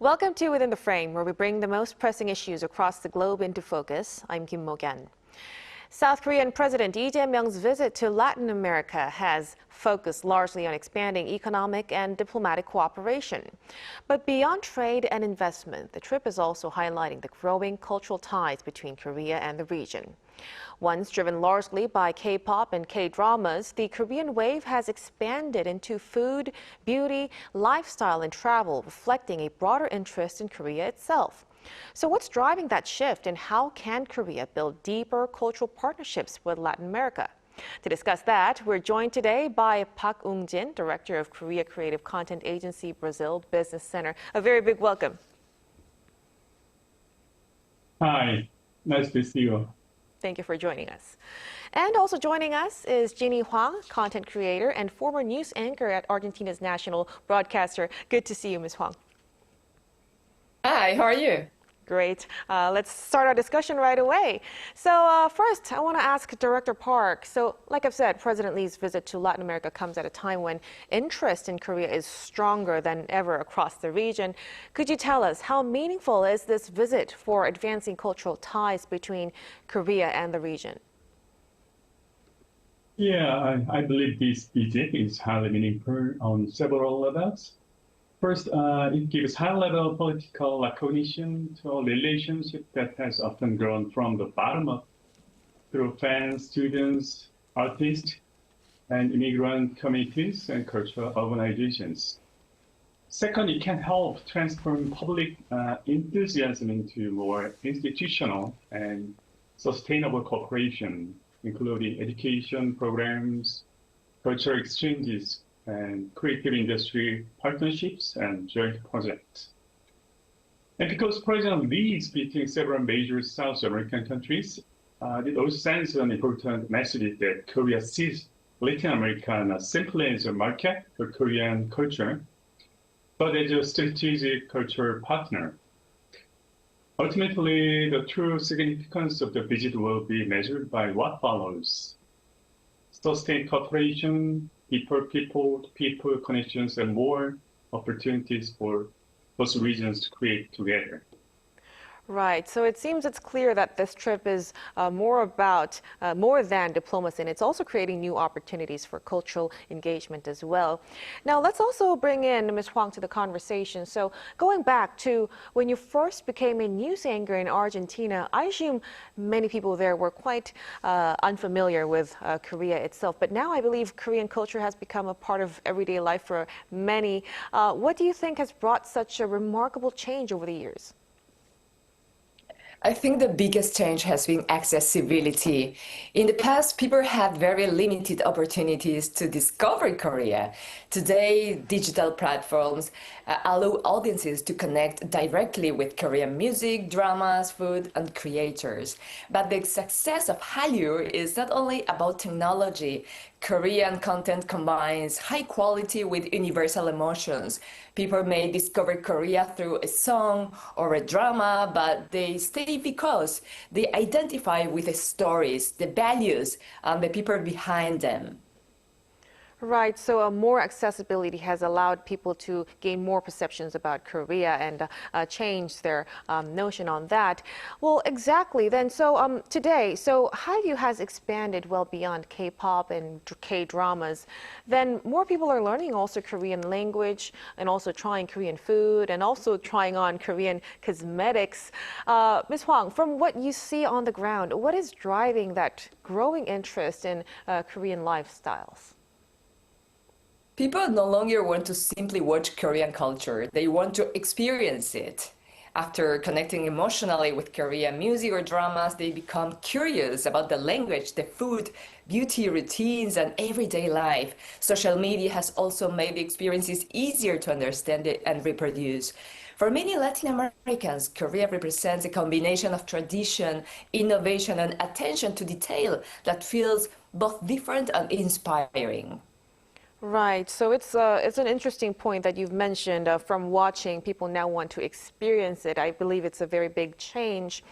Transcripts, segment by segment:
Welcome to Within the Frame, where we bring the most pressing issues across the globe into focus. I'm Kim Mok-yeon. South Korean President Lee Jae Myung's visit to Latin America has focused largely on expanding economic and diplomatic cooperation. But beyond trade and investment, the trip is also highlighting the growing cultural ties between Korea and the region. Once driven largely by K-pop and K-dramas, the Korean wave has expanded into food, beauty, lifestyle, and travel, reflecting a broader interest in Korea itself. So what's driving that shift, and how can Korea build deeper cultural partnerships with Latin America? To discuss that, we're joined today by Park Woong-jin, Director of Korea Creative Content Agency Brazil Business Center. A very big welcome. Hi, nice to see you. Thank you for joining us. And also joining us is Jini Hwang, content creator and former news anchor at Argentina's national broadcaster. Good to see you, Ms. Hwang. Hi, how are you? Great. Let's start our discussion right away. So first, I want to ask Director Park. So like I've said, President Lee's visit to Latin America comes at a time when interest in Korea is stronger than ever across the region. Could you tell us how meaningful is this visit for advancing cultural ties between Korea and the region? Yeah, I believe this visit is highly meaningful on several levels. First, it gives high-level political recognition to a relationship that has often grown from the bottom up through fans, students, artists, and immigrant communities and cultural organizations. Second, it can help transform public enthusiasm into more institutional and sustainable cooperation, including education programs, cultural exchanges, and creative industry partnerships and joint projects. And because President Lee is visiting several major South American countries, it also sends an important message that Korea sees Latin America not simply as a market for Korean culture, but as a strategic cultural partner. Ultimately, the true significance of the visit will be measured by what follows: sustained cooperation, people-to-people connections, and more opportunities for both regions to create together. Right. So it seems it's clear that this trip is more than diplomacy, and it's also creating new opportunities for cultural engagement as well. Now, let's also bring in Ms. Hwang to the conversation. So going back to when you first became a news anchor in Argentina, I assume many people there were quite unfamiliar with Korea itself. But now I believe Korean culture has become a part of everyday life for many. What do you think has brought such a remarkable change over the years? I think the biggest change has been accessibility. In the past, people had very limited opportunities to discover Korea. Today, digital platforms allow audiences to connect directly with Korean music, dramas, food, and creators. But the success of Hallyu is not only about technology. Korean content combines high quality with universal emotions. People may discover Korea through a song or a drama, but they stay because they identify with the stories, the values, and the people behind them. Right, so more accessibility has allowed people to gain more perceptions about Korea and change their notion on that. Well, exactly. Then, so today, so Hallyu has expanded well beyond K-pop and K-dramas. Then more people are learning also Korean language and also trying Korean food and also trying on Korean cosmetics. Ms. Hwang, from what you see on the ground, what is driving that growing interest in Korean lifestyles? People no longer want to simply watch Korean culture. They want to experience it. After connecting emotionally with Korean music or dramas, they become curious about the language, the food, beauty routines, and everyday life. Social media has also made the experiences easier to understand and reproduce. For many Latin Americans, Korea represents a combination of tradition, innovation, and attention to detail that feels both different and inspiring. Right. So it's an interesting point that you've mentioned. From watching, people now want to experience it. I believe it's a very big change.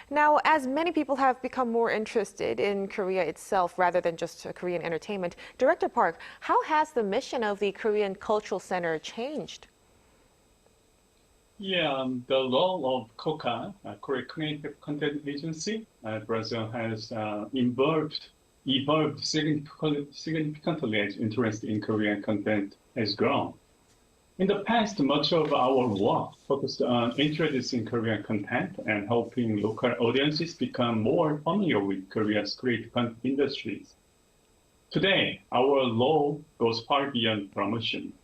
Now, as many people have become more interested in Korea itself rather than just Korean entertainment, Director Park, how has the mission of the Korean Cultural Center changed? The role of KOCA, Korea Creative Content Agency, Brazil has evolved significantly as interest in Korean content has grown. In the past, much of our work focused on introducing Korean content and helping local audiences become more familiar with Korea's creative content industries. Today, our role goes far beyond promotion.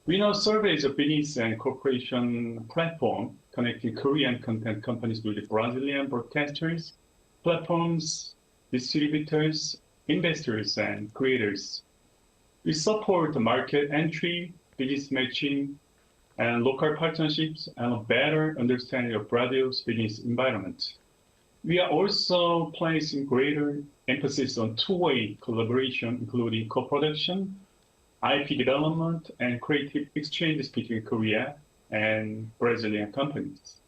We now serve as a business and corporation platform connecting Korean content companies with Brazilian broadcasters, platforms, distributors, investors, and creators. We support market entry, business matching, and local partnerships and a better understanding of Brazil's business environment. We are also placing greater emphasis on two-way collaboration, including co-production, IP development, and creative exchanges between Korea and Brazilian companies.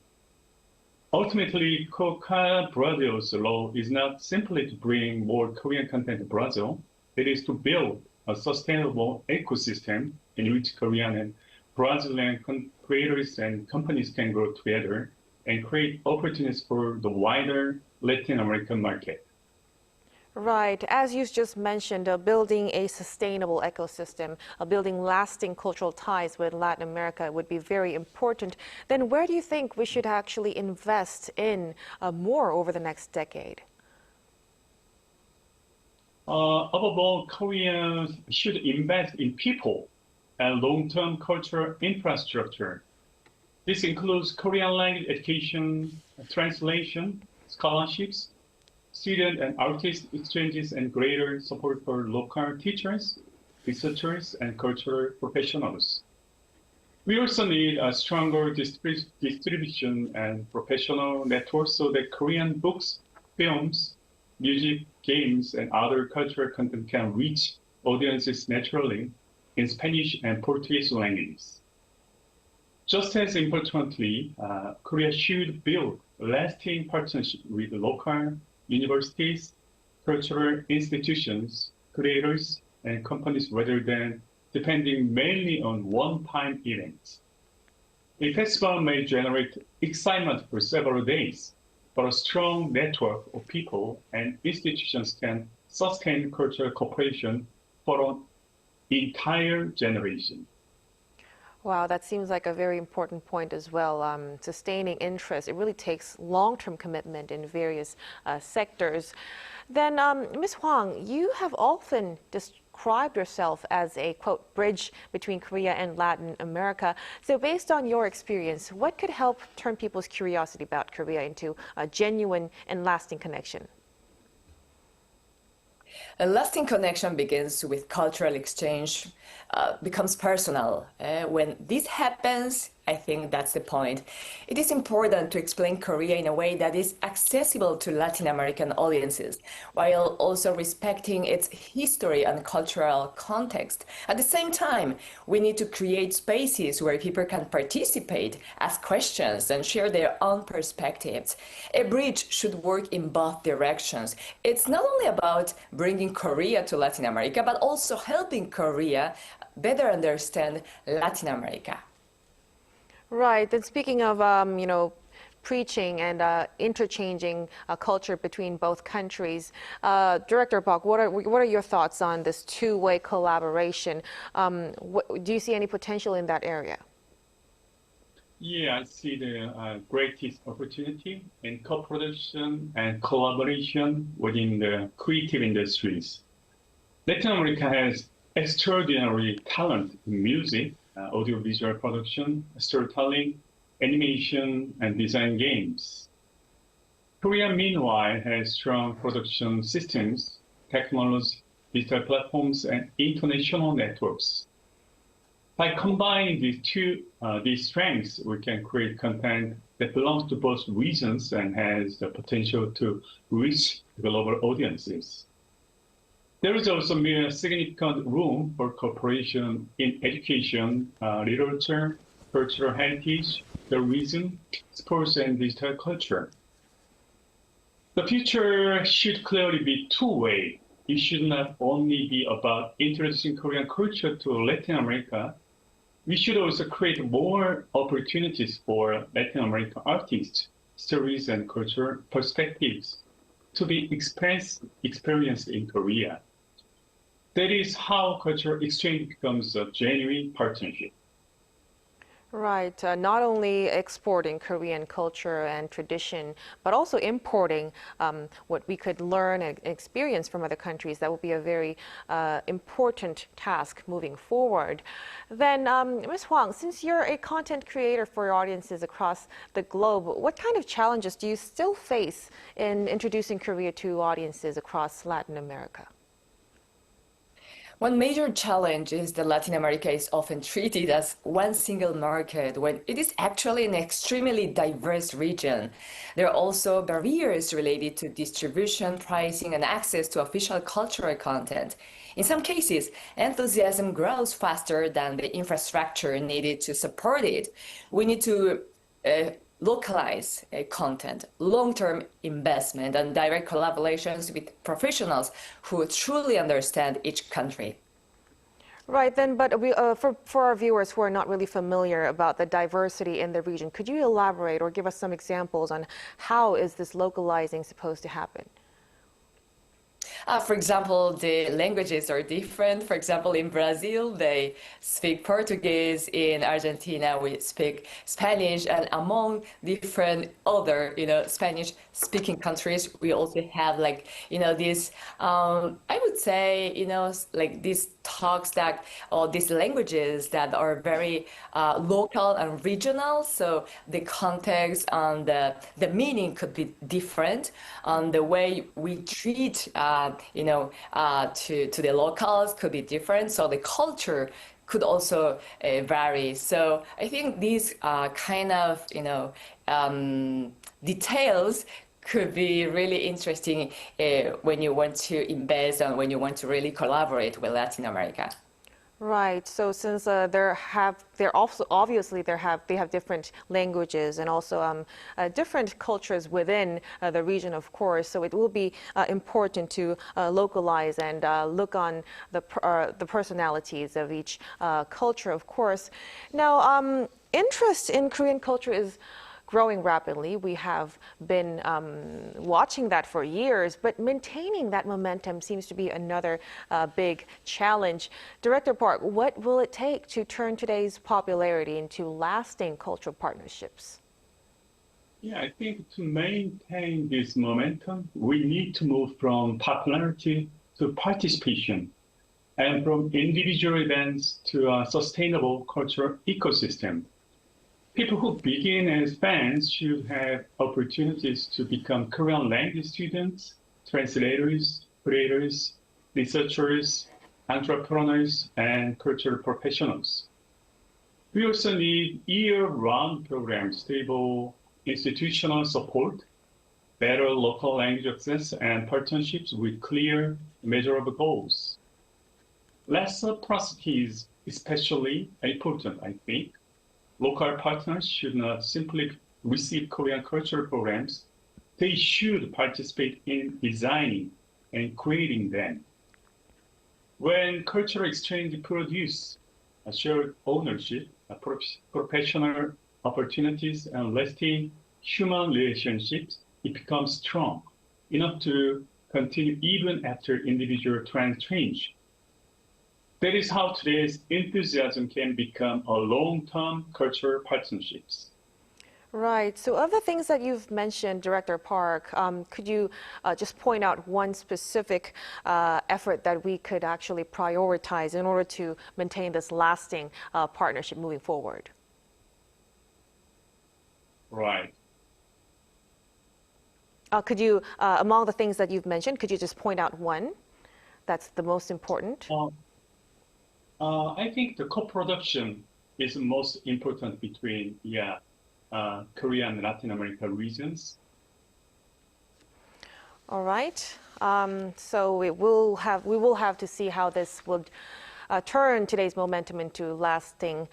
Ultimately, KOCA Brazil's role is not simply to bring more Korean content to Brazil. It is to build a sustainable ecosystem in which Korean and Brazilian creators and companies can grow together and create opportunities for the wider Latin American market. Right. As you just mentioned, building a sustainable ecosystem, building lasting cultural ties with Latin America would be very important. Then where do you think we should actually invest in more over the next decade? Above all, Koreans should invest in people and long-term cultural infrastructure. This includes Korean language education, translation, scholarships, student and artist exchanges, and greater support for local teachers, researchers, and cultural professionals. We also need a stronger distribution and professional networks so that Korean books, films, music, games, and other cultural content can reach audiences naturally in Spanish and Portuguese languages. Just as importantly, Korea should build lasting partnerships with local universities, cultural institutions, creators, and companies rather than depending mainly on one-time events. A festival may generate excitement for several days, but a strong network of people and institutions can sustain cultural cooperation for an entire generation. Wow, that seems like a very important point as well. Sustaining interest, it really takes long-term commitment in various sectors. Then, Ms. Hwang, you have often described yourself as a, quote, bridge between Korea and Latin America. So based on your experience, what could help turn people's curiosity about Korea into a genuine and lasting connection? A lasting connection begins with cultural exchange, becomes personal. When this happens, I think that's the point. It is important to explain Korea in a way that is accessible to Latin American audiences, while also respecting its history and cultural context. At the same time, we need to create spaces where people can participate, ask questions, and share their own perspectives. A bridge should work in both directions. It's not only about bringing Korea to Latin America, but also helping Korea better understand Latin America. Right. Then speaking of, preaching and interchanging culture between both countries, Director Park, what are your thoughts on this two-way collaboration? Do you see any potential in that area? Yeah, I see the greatest opportunity in co-production and collaboration within the creative industries. Latin America has extraordinary talent in music, audiovisual production, storytelling, animation, and design games. Korea, meanwhile, has strong production systems, technology, digital platforms, and international networks. By combining these strengths, we can create content that belongs to both regions and has the potential to reach global audiences. There is also a significant room for cooperation in education, literature, cultural heritage, tourism, sports, and digital culture. The future should clearly be two-way. It should not only be about introducing Korean culture to Latin America, We should also create more opportunities for Latin American artists, stories, and cultural perspectives to be experienced in Korea. That is how cultural exchange becomes a genuine partnership. Right. Not only exporting Korean culture and tradition, but also importing what we could learn and experience from other countries. That will be a very important task moving forward. Then, Ms. Hwang, since you're a content creator for your audiences across the globe, what kind of challenges do you still face in introducing Korea to audiences across Latin America? One major challenge is that Latin America is often treated as one single market when it is actually an extremely diverse region. There are also barriers related to distribution, pricing, and access to official cultural content. In some cases, enthusiasm grows faster than the infrastructure needed to support it. We need to localize content, long-term investment, and direct collaborations with professionals who truly understand each country. Right, then, but for our viewers who are not really familiar about the diversity in the region, could you elaborate or give us some examples on how is this localizing supposed to happen? For example, the languages are different. For example, in Brazil, they speak Portuguese. In Argentina, we speak Spanish. And among different other, Spanish-speaking countries, we also have these, I would say, these talks or these languages that are very local and regional. So the context and the meaning could be different. The way we treat to the locals could be different. So the culture could also vary. So I think these kind of, details could be really interesting when you want to invest and when you want to really collaborate with Latin America. Right. So since they have different languages and also different cultures within the region, of course. So it will be important to localize and look on the personalities of each culture, of course. Now, interest in Korean culture is growing rapidly. We have been watching that for years, but maintaining that momentum seems to be another big challenge. Director Park, what will it take to turn today's popularity into lasting cultural partnerships? Yeah, I think to maintain this momentum, we need to move from popularity to participation and from individual events to a sustainable cultural ecosystem. People who begin as fans should have opportunities to become Korean language students, translators, creators, researchers, entrepreneurs, and cultural professionals. We also need year-round programs, stable institutional support, better local language access, and partnerships with clear, measurable goals. Reciprocity is especially important, I think. Local partners should not simply receive Korean cultural programs. They should participate in designing and creating them. When cultural exchange produces a shared ownership, professional opportunities, and lasting human relationships, it becomes strong enough to continue even after individual trends change. That is how today's enthusiasm can become a long-term cultural partnerships. Right. So of the things that you've mentioned, Director Park, could you just point out one specific effort that we could actually prioritize in order to maintain this lasting partnership moving forward? Right. Could you, among the things that you've mentioned, could you just point out one that's the most important? I think the co-production is most important between Korea and Latin America regions. All right. So we will have to see how this would turn today's momentum into lasting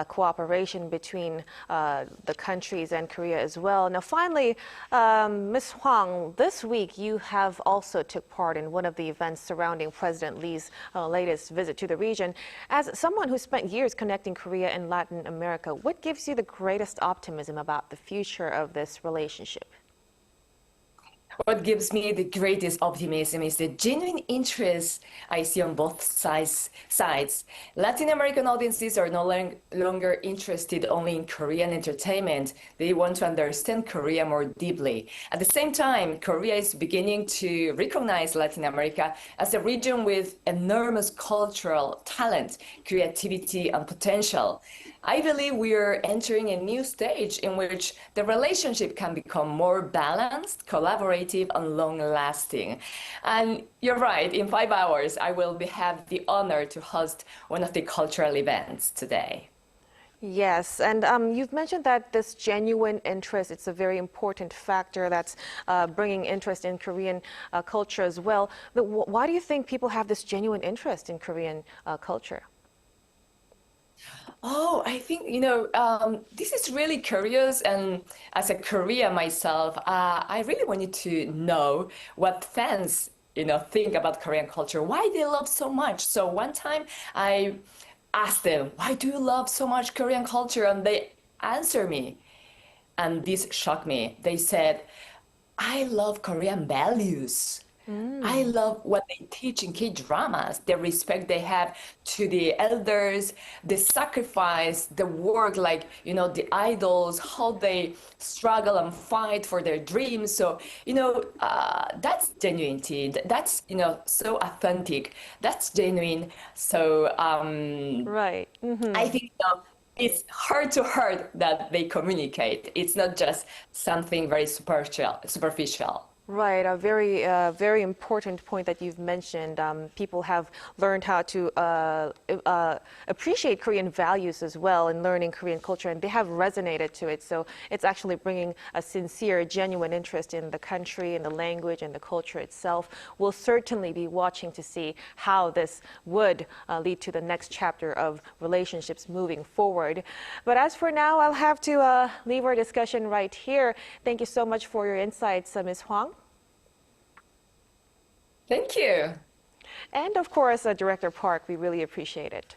cooperation between the countries and Korea as well. Now, finally, Ms. Hwang, this week you have also took part in one of the events surrounding President Lee's latest visit to the region. As someone who spent years connecting Korea and Latin America, what gives you the greatest optimism about the future of this relationship? What gives me the greatest optimism is the genuine interest I see on both sides. Latin American audiences are no longer interested only in Korean entertainment. They want to understand Korea more deeply. At the same time, Korea is beginning to recognize Latin America as a region with enormous cultural talent, creativity, and potential. I believe we are entering a new stage in which the relationship can become more balanced, collaborative, and long-lasting. And you're right, in 5 hours, I will have the honor to host one of the cultural events today. Yes, and you've mentioned that this genuine interest, it's a very important factor that's bringing interest in Korean culture as well. But why do you think people have this genuine interest in Korean culture? Oh, I think, this is really curious. And as a Korean myself, I really wanted to know what fans, think about Korean culture, why they love so much. So one time I asked them, why do you love so much Korean culture? And they answered me. And this shocked me. They said, I love Korean values. I love what they teach in K-dramas, the respect they have to the elders, the sacrifice, the work, like, the idols, how they struggle and fight for their dreams. So, that's genuinity. That's, so authentic. That's genuine. So, Right. Mm-hmm. I think it's heart to heart that they communicate. It's not just something very superficial. Right, a very important point that you've mentioned. People have learned how to appreciate Korean values as well in learning Korean culture, and they have resonated to it. So it's actually bringing a sincere, genuine interest in the country, in the language, and the culture itself. We'll certainly be watching to see how this would lead to the next chapter of relationships moving forward. But as for now, I'll have to leave our discussion right here. Thank you so much for your insights, Ms. Hwang. Thank you. And of course, Director Park, we really appreciate it.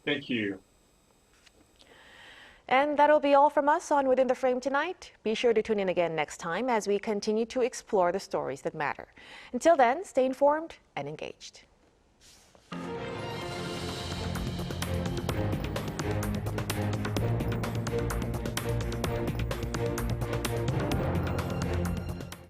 Thank you. And that'll be all from us on Within the Frame tonight. Be sure to tune in again next time as we continue to explore the stories that matter. Until then, stay informed and engaged.